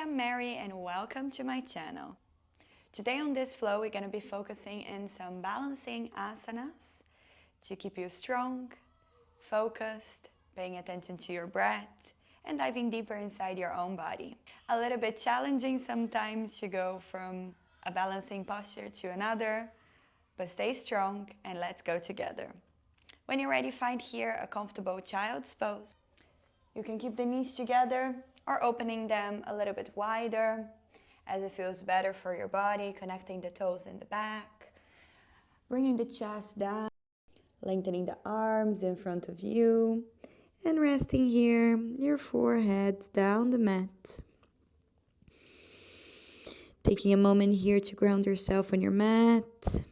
I'm Mary and welcome to my channel. Today on this flow we're going to be focusing in some balancing asanas to keep you strong, focused, paying attention to your breath and diving deeper inside your own body. A little bit challenging sometimes to go from a balancing posture to another, but stay strong and let's go together. When you're ready, find here a comfortable child's pose. You can keep the knees together or opening them a little bit wider as it feels better for your body, connecting the toes in the back, bringing the chest down, lengthening the arms in front of you, and resting here, your forehead down the mat. Taking a moment here to ground yourself on your mat.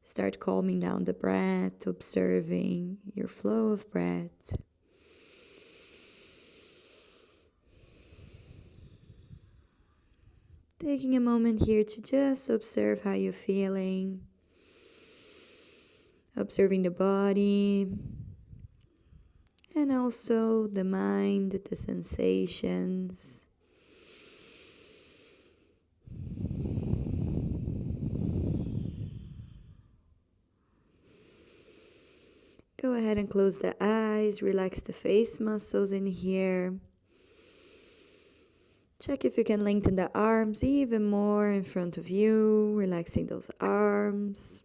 Start calming down the breath, observing your flow of breath. Taking a moment here to just observe how you're feeling. Observing the body. And also the mind, the sensations. Go ahead and close the eyes, relax the face muscles in here. Check if you can lengthen the arms even more in front of you, relaxing those arms.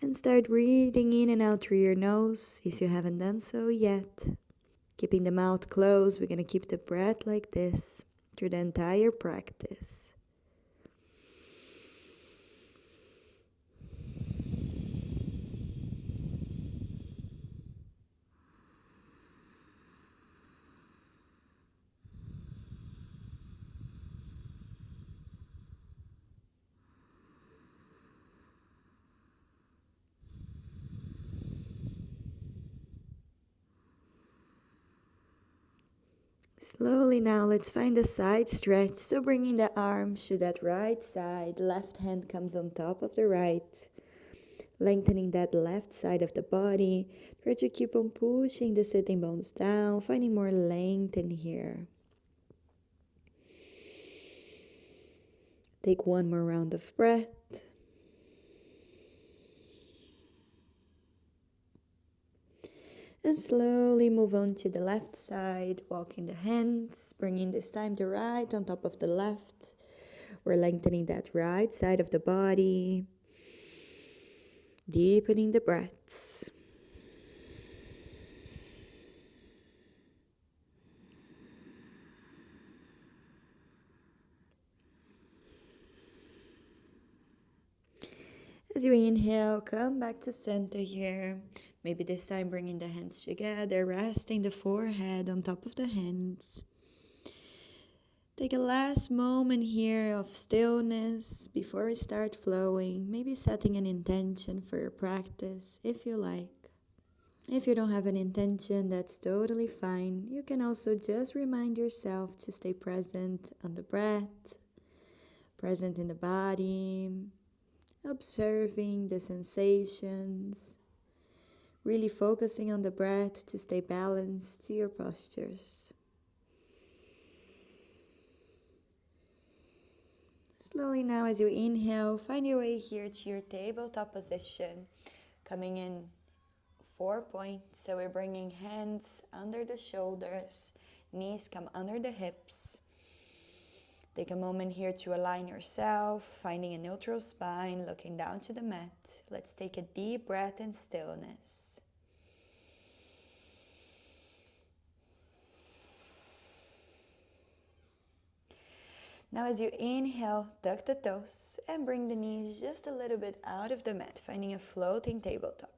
And start breathing in and out through your nose if you haven't done so yet. Keeping the mouth closed, we're going to keep the breath like this through the entire practice. Slowly now, let's find a side stretch. So bringing the arms to that right side, left hand comes on top of the right. Lengthening that left side of the body. Try to keep on pushing the sitting bones down, finding more length in here. Take one more round of breath. And slowly move on to the left side, walking the hands, bringing this time the right on top of the left. We're lengthening that right side of the body, deepening the breaths. As you inhale, come back to center here. Maybe this time bringing the hands together, resting the forehead on top of the hands. Take a last moment here of stillness before we start flowing. Maybe setting an intention for your practice if you like. If you don't have an intention, that's totally fine. You can also just remind yourself to stay present on the breath, present in the body, observing the sensations, really focusing on the breath to stay balanced to your postures. Slowly now, as you inhale, find your way here to your tabletop position, coming in 4 points. So we're bringing hands under the shoulders, knees come under the hips. Take a moment here to align yourself, finding a neutral spine, looking down to the mat. Let's take a deep breath in stillness. Now as you inhale, tuck the toes and bring the knees just a little bit out of the mat, finding a floating tabletop.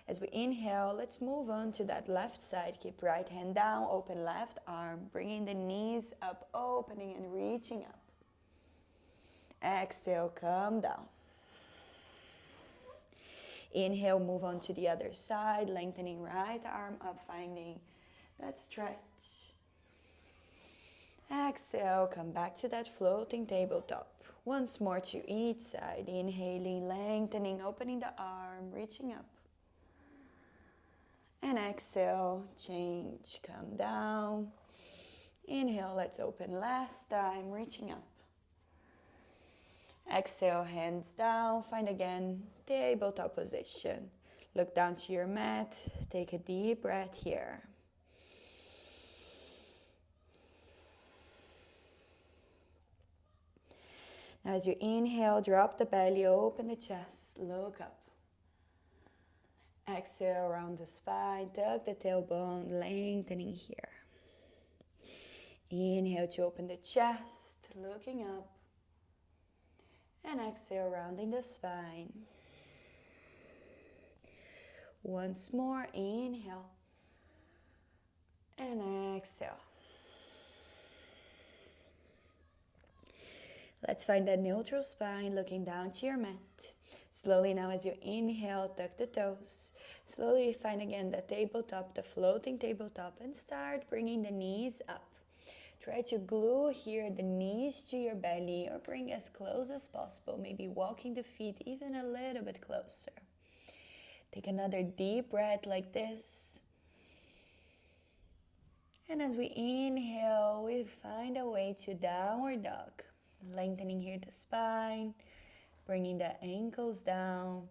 As we inhale, let's move on to that left side. Keep right hand down, open left arm, bringing the knees up, opening and reaching up. Exhale, come down. Inhale, move on to the other side, lengthening right arm up, finding that stretch. Exhale, come back to that floating tabletop. Once more to each side. Inhaling, lengthening, opening the arm, reaching up. And exhale, change, come down. Inhale, let's open last time, reaching up. Exhale, hands down, find again tabletop position. Look down to your mat, take a deep breath here. Now as you inhale, drop the belly, open the chest, look up. Exhale around the spine, tuck the tailbone, lengthening here. Inhale to open the chest, looking up. And exhale, rounding the spine. Once more, inhale. And exhale. Let's find that neutral spine, looking down to your mat. Slowly now as you inhale, tuck the toes. Slowly find again the tabletop, the floating tabletop, and start bringing the knees up. Try to glue here the knees to your belly or bring as close as possible, maybe walking the feet even a little bit closer. Take another deep breath like this. And as we inhale, we find a way to downward dog. Lengthening here the spine, bringing the ankles down.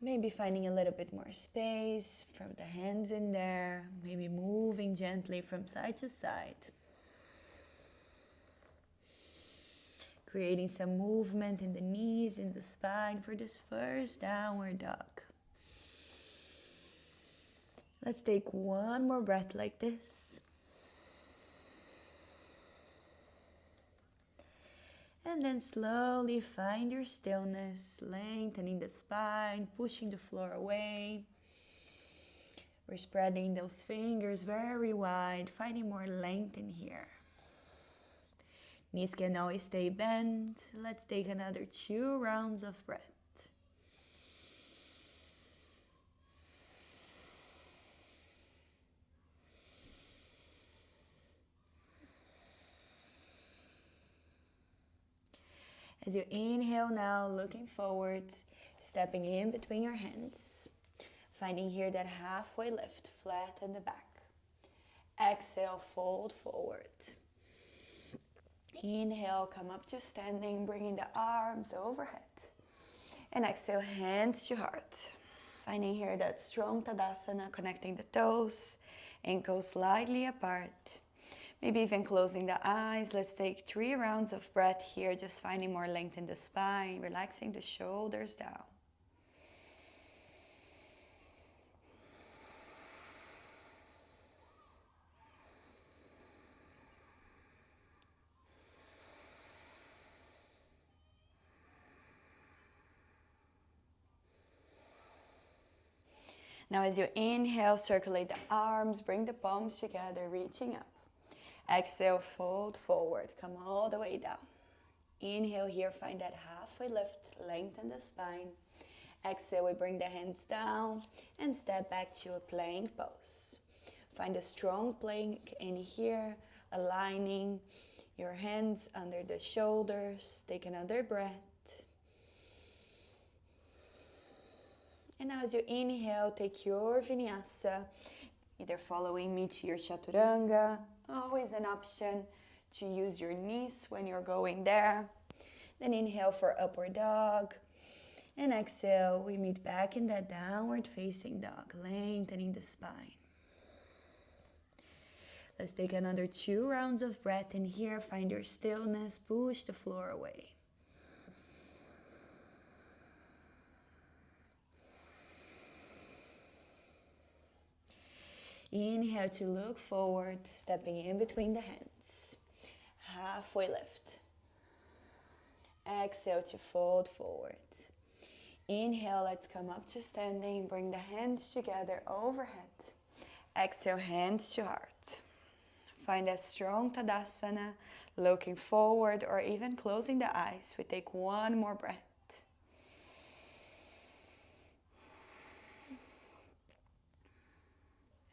Maybe finding a little bit more space from the hands in there. Maybe moving gently from side to side. Creating some movement in the knees, in the spine for this first downward dog. Let's take one more breath like this. And then slowly find your stillness, lengthening the spine, pushing the floor away. We're spreading those fingers very wide, finding more length in here. Knees can always stay bent. Let's take another 2 rounds of breath. As you inhale now, looking forward, stepping in between your hands. Finding here that halfway lift, flat in the back. Exhale, fold forward. Inhale, come up to standing, bringing the arms overhead. And exhale, hands to heart. Finding here that strong Tadasana, connecting the toes, ankles slightly apart. Maybe even closing the eyes. Let's take 3 rounds of breath here, just finding more length in the spine, relaxing the shoulders down. Now as you inhale, circulate the arms, bring the palms together, reaching up. Exhale, fold forward, come all the way down. Inhale here, find that halfway lift, lengthen the spine. Exhale, we bring the hands down and step back to a plank pose. Find a strong plank in here, aligning your hands under the shoulders. Take another breath. And now as you inhale, take your vinyasa, either following me to your chaturanga. Always an option to use your knees when you're going there. Then inhale for upward dog. And exhale, we meet back in that downward facing dog, lengthening the spine. Let's take another 2 rounds of breath in here. Find your stillness, push the floor away. Inhale to look forward, stepping in between the hands. Halfway lift. Exhale to fold forward. Inhale, let's come up to standing. Bring the hands together overhead. Exhale, hands to heart. Find a strong Tadasana, looking forward or even closing the eyes. We take 1 more breath.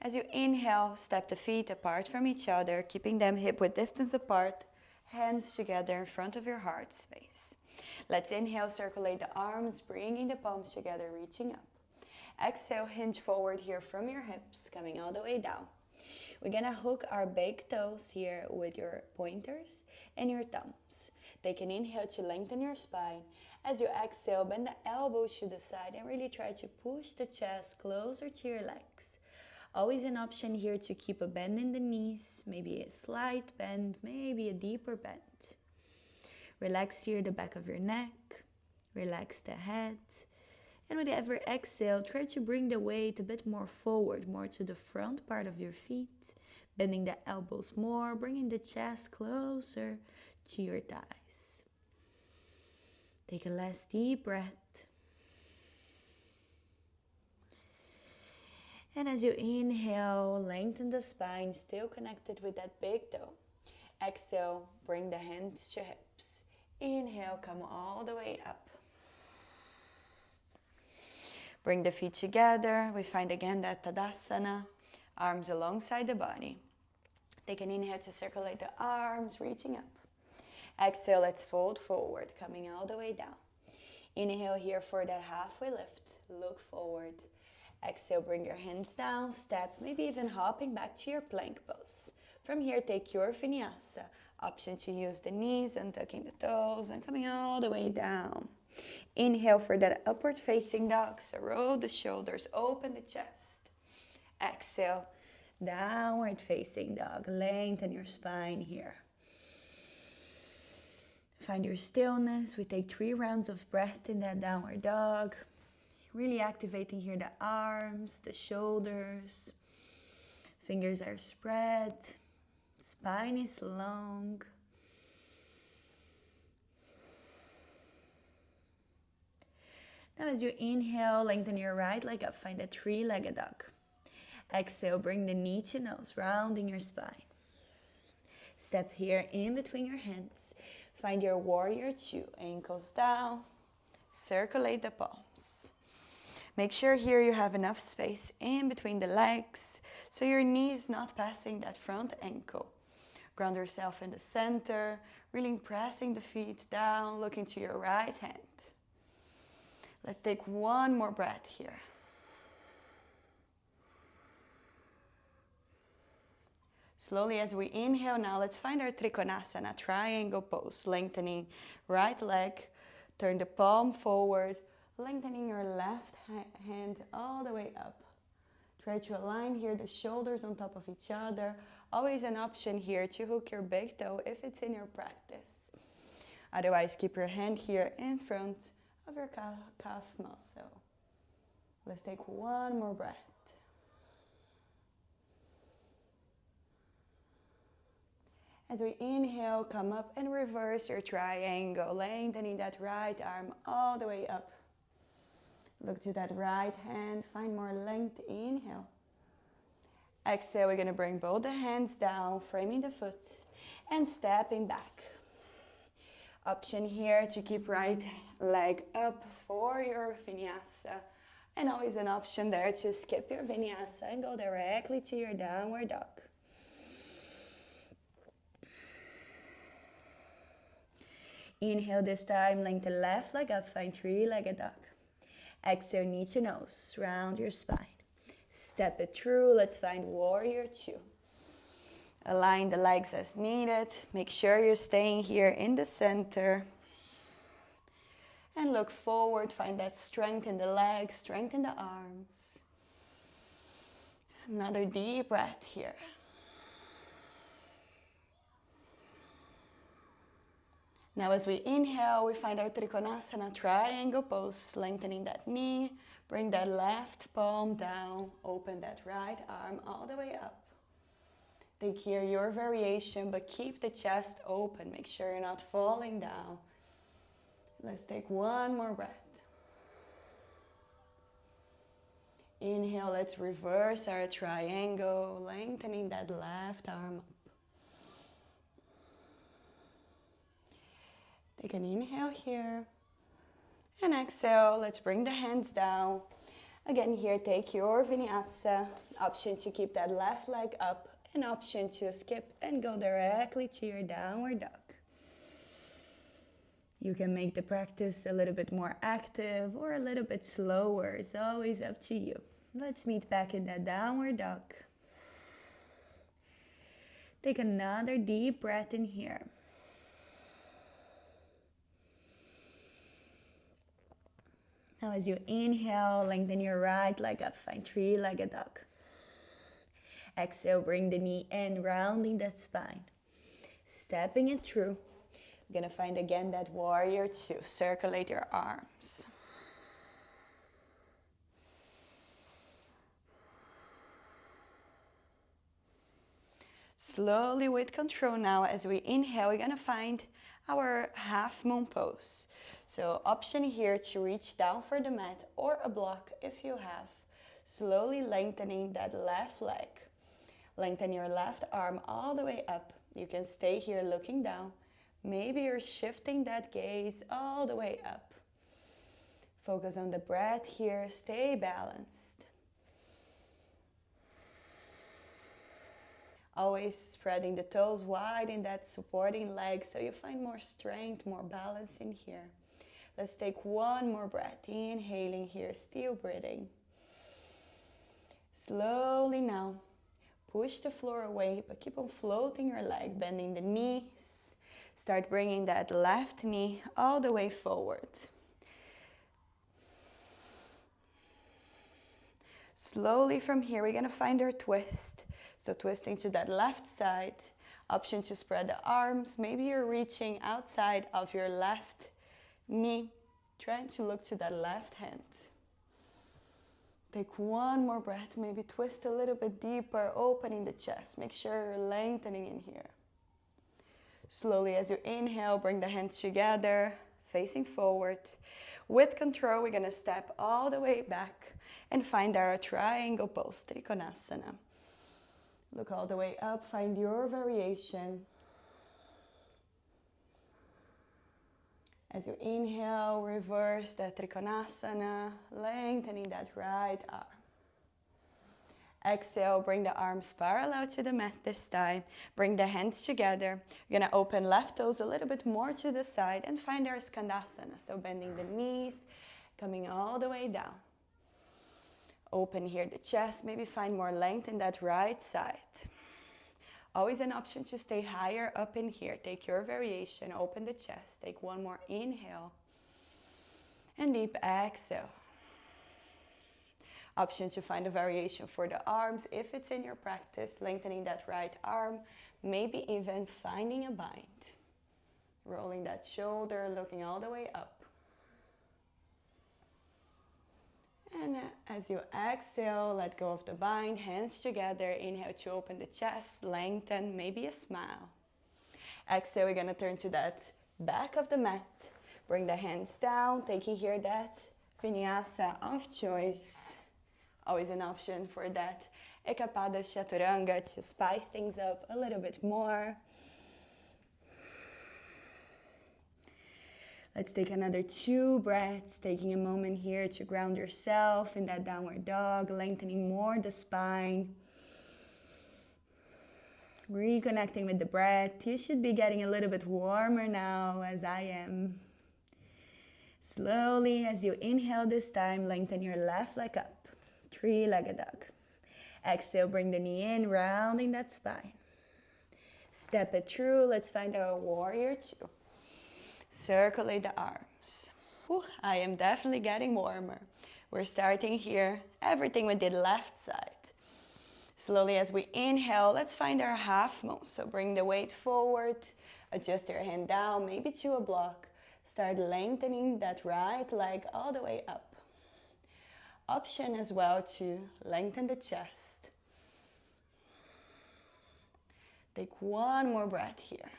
As you inhale, step the feet apart from each other, keeping them hip-width distance apart. Hands together in front of your heart space. Let's inhale, circulate the arms, bringing the palms together, reaching up. Exhale, hinge forward here from your hips, coming all the way down. We're gonna hook our big toes here with your pointers and your thumbs. Take an inhale to lengthen your spine. As you exhale, bend the elbows to the side and really try to push the chest closer to your legs. Always an option here to keep a bend in the knees, maybe a slight bend, maybe a deeper bend. Relax here the back of your neck, relax the head. And with every exhale, try to bring the weight a bit more forward, more to the front part of your feet, bending the elbows more, bringing the chest closer to your thighs. Take a last deep breath. And as you inhale, lengthen the spine, still connected with that big toe. Exhale, bring the hands to hips. Inhale, come all the way up. Bring the feet together. We find again that Tadasana, arms alongside the body. Take an inhale to circulate the arms, reaching up. Exhale, let's fold forward, coming all the way down. Inhale here for that halfway lift. Look forward. Exhale, bring your hands down, step, maybe even hopping back to your plank pose. From here, take your vinyasa. Option to use the knees and tucking the toes and coming all the way down. Inhale for that upward facing dog. So roll the shoulders, open the chest. Exhale, downward facing dog. Lengthen your spine here. Find your stillness. We take 3 rounds of breath in that downward dog. Really activating here the arms, the shoulders. Fingers are spread. Spine is long. Now as you inhale, lengthen your right leg up. Find a 3-legged dog. Exhale, bring the knee to nose, rounding your spine. Step here in between your hands. Find your warrior 2. Ankles down. Circulate the palms. Make sure here you have enough space in between the legs so your knee is not passing that front ankle. Ground yourself in the center, really pressing the feet down, looking to your right hand. Let's take one more breath here. Slowly as we inhale now, let's find our Trikonasana, triangle pose. Lengthening right leg, turn the palm forward, lengthening your left hand all the way up. Try to align here the shoulders on top of each other. Always an option here to hook your big toe if it's in your practice. Otherwise, keep your hand here in front of your calf muscle. Let's take one more breath. As we inhale, come up and reverse your triangle, lengthening that right arm all the way up. Look to that right hand, find more length, inhale. Exhale, we're going to bring both the hands down, framing the foot and stepping back. Option here to keep right leg up for your vinyasa. And always an option there to skip your vinyasa and go directly to your downward dog. Inhale this time, lengthen left leg up, find 3-legged dog. Exhale, knee to nose, round your spine. Step it through, let's find warrior 2. Align the legs as needed. Make sure you're staying here in the center. And look forward, find that strength in the legs, strength in the arms. Another deep breath here. Now as we inhale, we find our Trikonasana, triangle pose, lengthening that knee, bring that left palm down, open that right arm all the way up. Take here your variation, but keep the chest open. Make sure you're not falling down. Let's take one more breath. Inhale, let's reverse our triangle, lengthening that left arm up. Take an inhale here, and exhale, let's bring the hands down. Again here, take your vinyasa, option to keep that left leg up, an option to skip and go directly to your downward dog. You can make the practice a little bit more active or a little bit slower. It's always up to you. Let's meet back in that downward dog. Take another deep breath in here. Now as you inhale, lengthen your right leg up, find three-legged dog. Exhale, bring the knee in, rounding that spine. Stepping it through. You're gonna find again that warrior two. Circulate your arms. Slowly with control now, as we inhale, we're gonna find our half moon pose. So option here to reach down for the mat or a block if you have. Slowly lengthening that left leg. Lengthen your left arm all the way up. You can stay here looking down. Maybe you're shifting that gaze all the way up. Focus on the breath here, stay balanced. Always spreading the toes wide in that supporting leg so you find more strength, more balance in here. Let's take one more breath. Inhaling here, still breathing. Slowly now, push the floor away, but keep on floating your leg, bending the knees. Start bringing that left knee all the way forward. Slowly from here, we're gonna find our twist. So twisting to that left side, option to spread the arms. Maybe you're reaching outside of your left knee, trying to look to that left hand. Take one more breath, maybe twist a little bit deeper, opening the chest. Make sure you're lengthening in here. Slowly as you inhale, bring the hands together, facing forward. With control, we're gonna step all the way back and find our triangle pose, Trikonasana. Look all the way up, find your variation. As you inhale, reverse the Trikonasana, lengthening that right arm. Exhale, bring the arms parallel to the mat this time. Bring the hands together. You're gonna open left toes a little bit more to the side and find our Skandasana. So bending the knees, coming all the way down. Open here the chest, maybe find more length in that right side. Always an option to stay higher up in here. Take your variation, open the chest. Take one more inhale and deep exhale. Option to find a variation for the arms if it's in your practice, lengthening that right arm, maybe even finding a bind. Rolling that shoulder, looking all the way up. And as you exhale, let go of the bind, hands together. Inhale to open the chest, lengthen, maybe a smile. Exhale, we're gonna turn to that back of the mat. Bring the hands down, taking here that vinyasa of choice. Always an option for that Ekapada Chaturanga to spice things up a little bit more. Let's take another 2 breaths, taking a moment here to ground yourself in that downward dog, lengthening more the spine. Reconnecting with the breath. You should be getting a little bit warmer now, as I am. Slowly, as you inhale this time, lengthen your left leg up. 3-legged dog. Exhale, bring the knee in, rounding that spine. Step it through. Let's find our warrior two. Circulate the arms. Whew, I am definitely getting warmer. We're starting here, everything with the left side. Slowly as we inhale, let's find our half moon. So bring the weight forward, adjust your hand down, maybe to a block. Start lengthening that right leg all the way up. Option as well to lengthen the chest. Take one more breath here.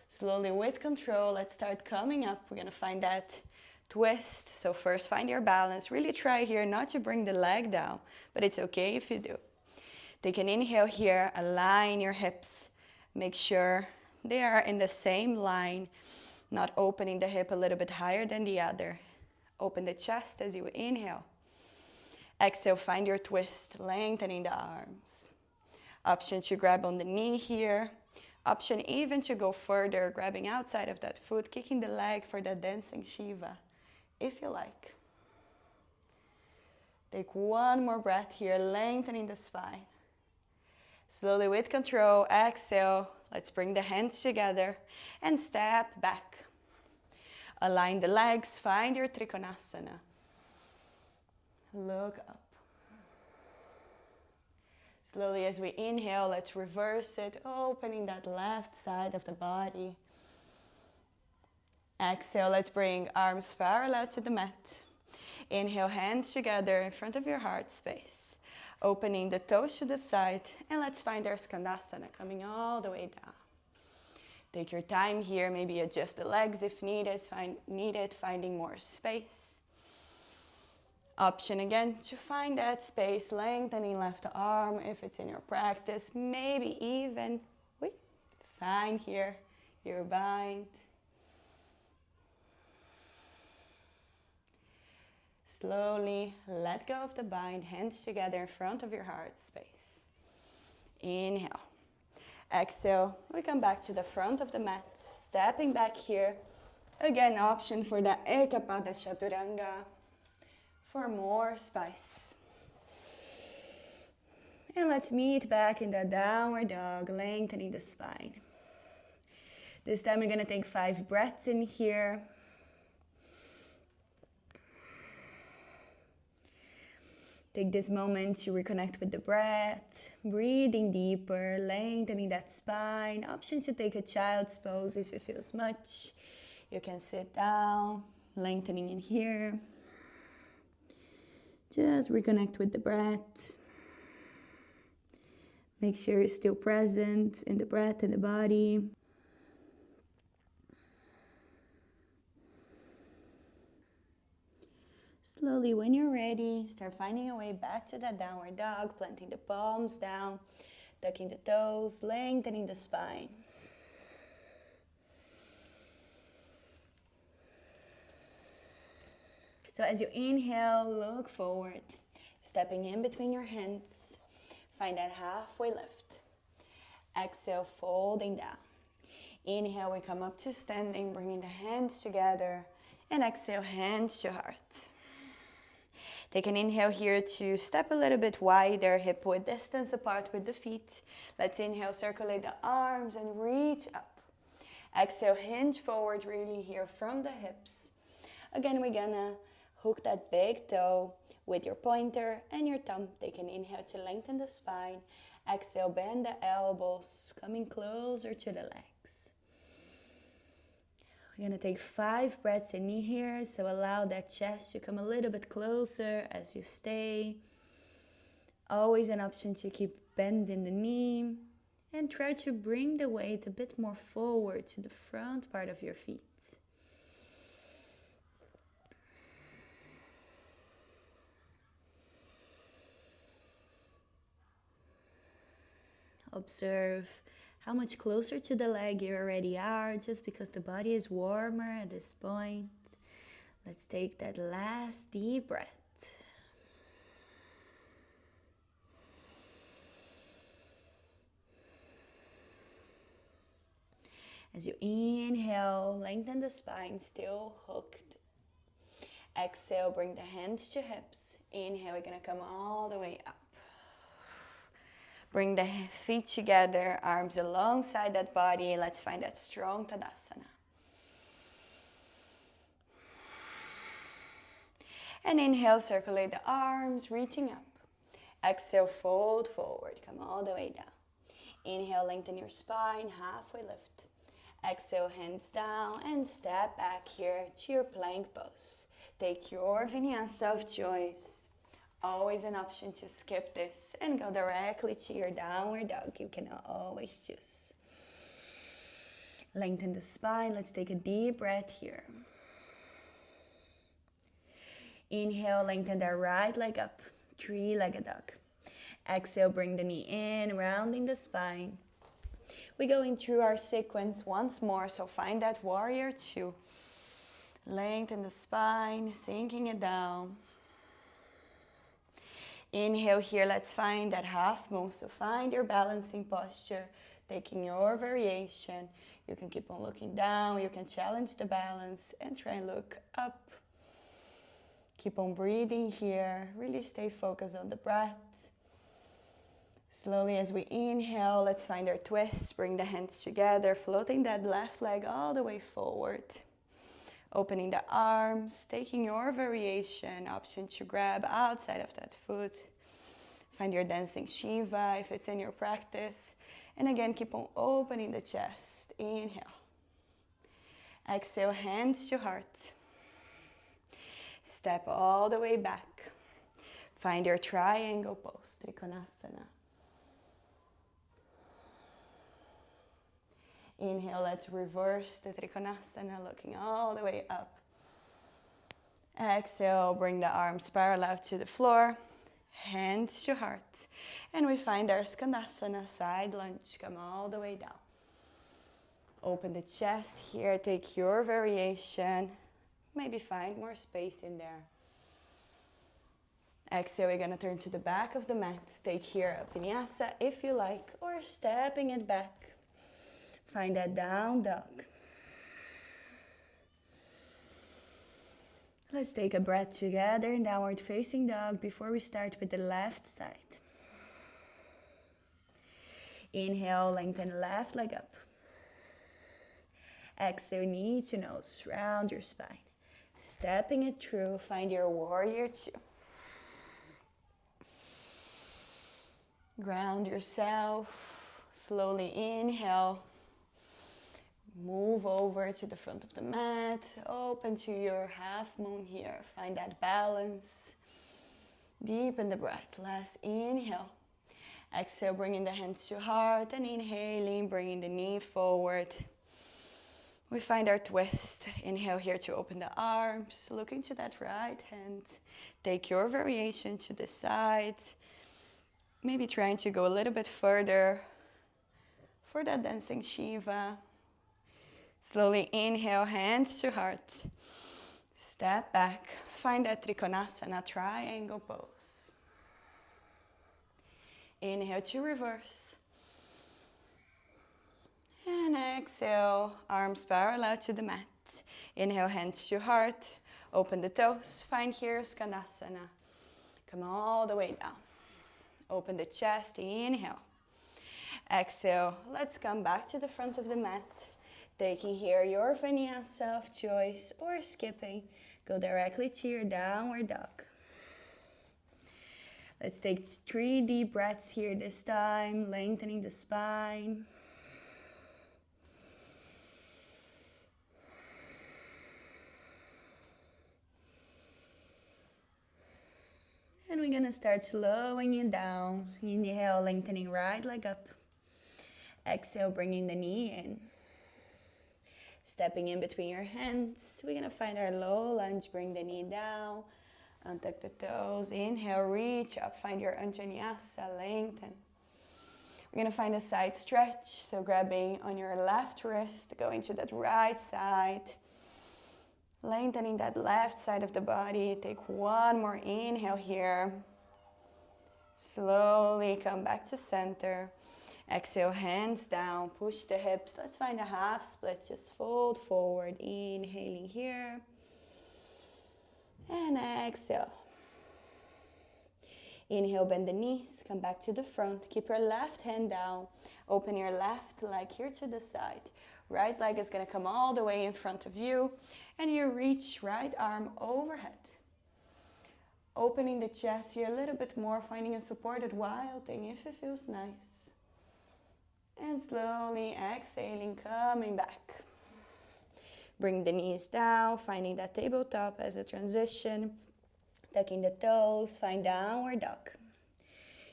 Slowly with control, let's start coming up. We're gonna find that twist. So first find your balance. Really try here not to bring the leg down, but it's okay if you do. Take an inhale here, align your hips. Make sure they are in the same line, not opening the hip a little bit higher than the other. Open the chest as you inhale. Exhale, find your twist, lengthening the arms. Option to grab on the knee here. Option even to go further, grabbing outside of that foot, kicking the leg for that dancing Shiva, if you like. Take one more breath here, lengthening the spine. Slowly with control, exhale. Let's bring the hands together and step back. Align the legs, find your Trikonasana. Look up. Slowly as we inhale, let's reverse it, opening that left side of the body. Exhale, let's bring arms parallel to the mat. Inhale, hands together in front of your heart space. Opening the toes to the side, and let's find our Skandasana, coming all the way down. Take your time here, maybe adjust the legs if needed, finding more space. Option again to find that space, lengthening left arm if it's in your practice, maybe even find here your bind. Slowly let go of the bind, hands together in front of your heart space. Inhale. Exhale, we come back to the front of the mat, stepping back here. Again, option for the Ekapada Chaturanga for more spice. And let's meet back in the downward dog, lengthening the spine. This time we're gonna take 5 breaths in here. Take this moment to reconnect with the breath, breathing deeper, lengthening that spine. Option to take a child's pose if it feels much. You can sit down, lengthening in here. Just reconnect with the breath. Make sure you're still present in the breath and the body. Slowly, when you're ready, start finding your way back to that downward dog, planting the palms down, tucking the toes, lengthening the spine. So as you inhale, look forward, stepping in between your hands. Find that halfway lift. Exhale, folding down. Inhale, we come up to standing, bringing the hands together. And exhale, hands to heart. Take an inhale here to step a little bit wider, hip width distance apart with the feet. Let's inhale, circulate the arms and reach up. Exhale, hinge forward really here from the hips. Again, we're gonna hook that big toe with your pointer and your thumb. Take an inhale to lengthen the spine. Exhale, bend the elbows, coming closer to the legs. We're gonna take 5 breaths in here, so allow that chest to come a little bit closer as you stay. Always an option to keep bending the knee and try to bring the weight a bit more forward to the front part of your feet. Observe how much closer to the leg you already are, just because the body is warmer at this point. Let's take that last deep breath. As you inhale, lengthen the spine, still hooked. Exhale, bring the hands to hips. Inhale, we're gonna come all the way up. Bring the feet together, arms alongside that body. Let's find that strong Tadasana. And inhale, circulate the arms, reaching up. Exhale, fold forward, come all the way down. Inhale, lengthen your spine, halfway lift. Exhale, hands down and step back here to your plank pose. Take your vinyasa of choice. Always an option to skip this and go directly to your downward dog. You can always choose. Lengthen the spine. Let's take a deep breath here. Inhale, lengthen the right leg up, 3-legged dog. Exhale, bring the knee in, rounding the spine. We're going through our sequence once more, so find that warrior 2. Lengthen the spine, sinking it down. Inhale here, let's find that half moon. So find your balancing posture. taking your variation. You can keep on looking down, you can challenge the balance and try and look up. Keep on breathing here, really stay focused on the breath. Slowly as we inhale, let's find our twist, bring the hands together, floating that left leg all the way forward. Opening the arms, taking your variation, option to grab outside of that foot. Find your dancing Shiva if it's in your practice. And again, keep on opening the chest. Inhale. Exhale, hands to heart. Step all the way back. Find your triangle pose, Trikonasana. Inhale, let's reverse the Trikonasana, looking all the way up. Exhale, bring the arms parallel to the floor, hands to heart. And we find our Skandasana, side lunge, come all the way down. Open the chest here, take your variation. Maybe find more space in there. Exhale, we're gonna turn to the back of the mat. Take here a vinyasa if you like, or stepping it back. Find that down dog. Let's take a breath together in downward facing dog before we start with the left side. Inhale, lengthen left leg up. Exhale, knee to nose, round your spine. Stepping it through, find your warrior two. Ground yourself, slowly inhale. Move over to the front of the mat, open to your half moon here. Find that balance. Deepen the breath. Last inhale. Exhale, bringing the hands to heart and inhaling, bringing the knee forward. We find our twist. Inhale here to open the arms, looking to that right hand. Take your variation to the side. Maybe trying to go a little bit further for that dancing Shiva. Slowly inhale, hands to heart. Step back. Find that Trikonasana, triangle pose. Inhale to reverse. And exhale, arms parallel to the mat. Inhale, hands to heart. Open the toes. Find here Skandasana. Come all the way down. Open the chest. Inhale. Exhale. Let's come back to the front of the mat. Taking here your vinyasa of choice or skipping. Go directly to your downward dog. Let's take 3 deep breaths here this time, lengthening the spine. And we're gonna start slowing it down. Inhale, lengthening right leg up. Exhale, bringing the knee in. Stepping in between your hands. We're gonna find our low lunge, bring the knee down. Untuck the toes. Inhale, reach up. Find your Anjanyasa, lengthen. We're gonna find a side stretch. So grabbing on your left wrist, going to that right side. Lengthening that left side of the body. Take one more inhale here. Slowly come back to center. Exhale, hands down, push the hips. Let's find a half split, just fold forward. Inhaling here. And exhale. Inhale, bend the knees, come back to the front. Keep your left hand down. Open your left leg here to the side. Right leg is gonna come all the way in front of you. And you reach right arm overhead. Opening the chest here a little bit more, finding a supported wild thing if it feels nice. And slowly exhaling, coming back. Bring the knees down, finding that tabletop as a transition. Tucking the toes, find downward dog.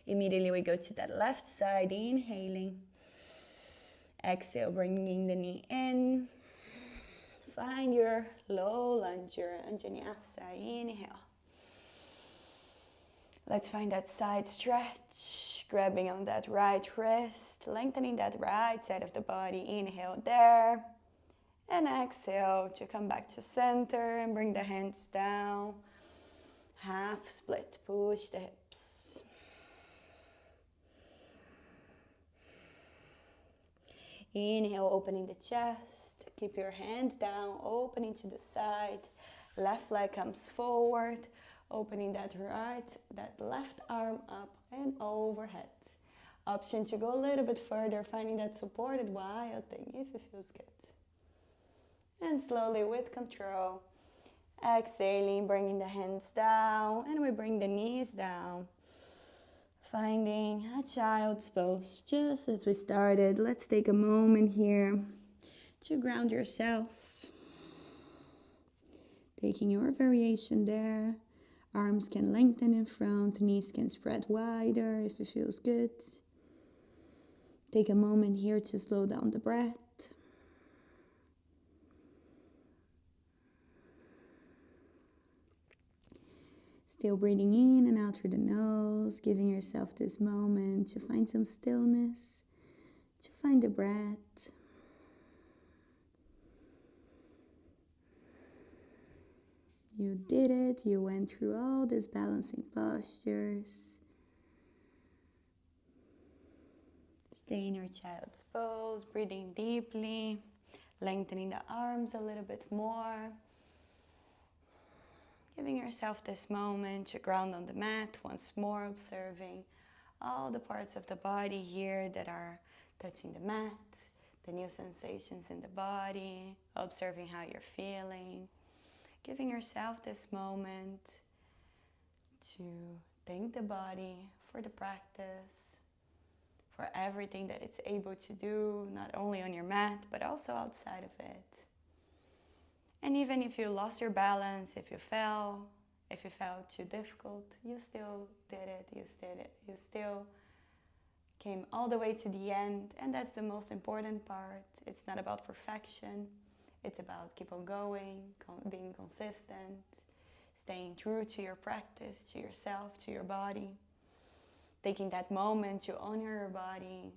Immediately we go to that left side, inhaling. Exhale, bringing the knee in. Find your low lunge, your Anjanyasa, inhale. Let's find that side stretch, grabbing on that right wrist, lengthening that right side of the body. Inhale there, and exhale to come back to center and bring the hands down. Half split, push the hips. Inhale, opening the chest. Keep your hands down, opening to the side. Left leg comes forward, opening that left arm up and overhead. Option to go a little bit further, finding that supported wild thing if it feels good. And slowly with control, exhaling, bringing the hands down, and we bring the knees down. Finding a child's pose, just as we started. Let's take a moment here to ground yourself. Taking your variation there. Arms can lengthen in front, knees can spread wider if it feels good. Take a moment here to slow down the breath. Still breathing in and out through the nose, giving yourself this moment to find some stillness, to find the breath. You did it, you went through all these balancing postures. Stay in your child's pose, breathing deeply, lengthening the arms a little bit more. Giving yourself this moment to ground on the mat, once more observing all the parts of the body here that are touching the mat, the new sensations in the body, observing how you're feeling. Giving yourself this moment to thank the body for the practice, for everything that it's able to do, not only on your mat, but also outside of it. And even if you lost your balance, if you felt too difficult, you still did it, you still came all the way to the end, and that's the most important part. It's not about perfection, it's about keep on going, being consistent, staying true to your practice, to yourself, to your body. Taking that moment to honor your body,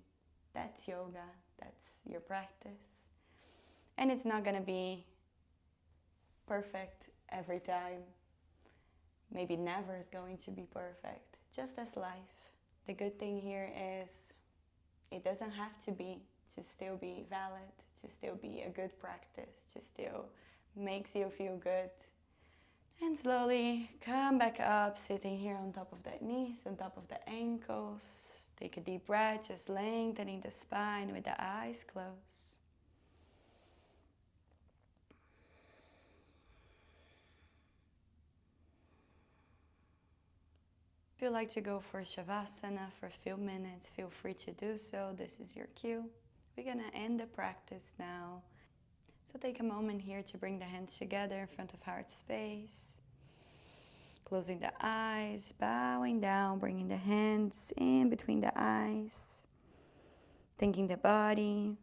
that's yoga, that's your practice. And it's not gonna be perfect every time. Maybe never is going to be perfect, just as life. The good thing here is it doesn't have to be to still be valid, to still be a good practice, to still makes you feel good. And slowly come back up, sitting here on top of the knees, on top of the ankles. Take a deep breath, just lengthening the spine with the eyes closed. If you like to go for Shavasana for a few minutes, feel free to do so. This is your cue. We're gonna end the practice now. So take a moment here to bring the hands together in front of heart space. Closing the eyes, bowing down, bringing the hands in between the eyes. Thanking the body,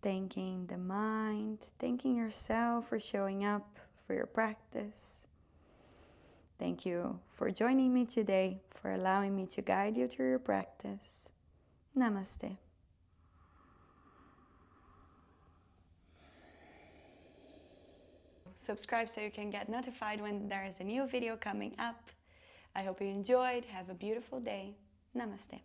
thanking the mind, thanking yourself for showing up for your practice. Thank you for joining me today, for allowing me to guide you through your practice. Namaste. Subscribe so you can get notified when there is a new video coming up. I hope you enjoyed. Have a beautiful day. Namaste.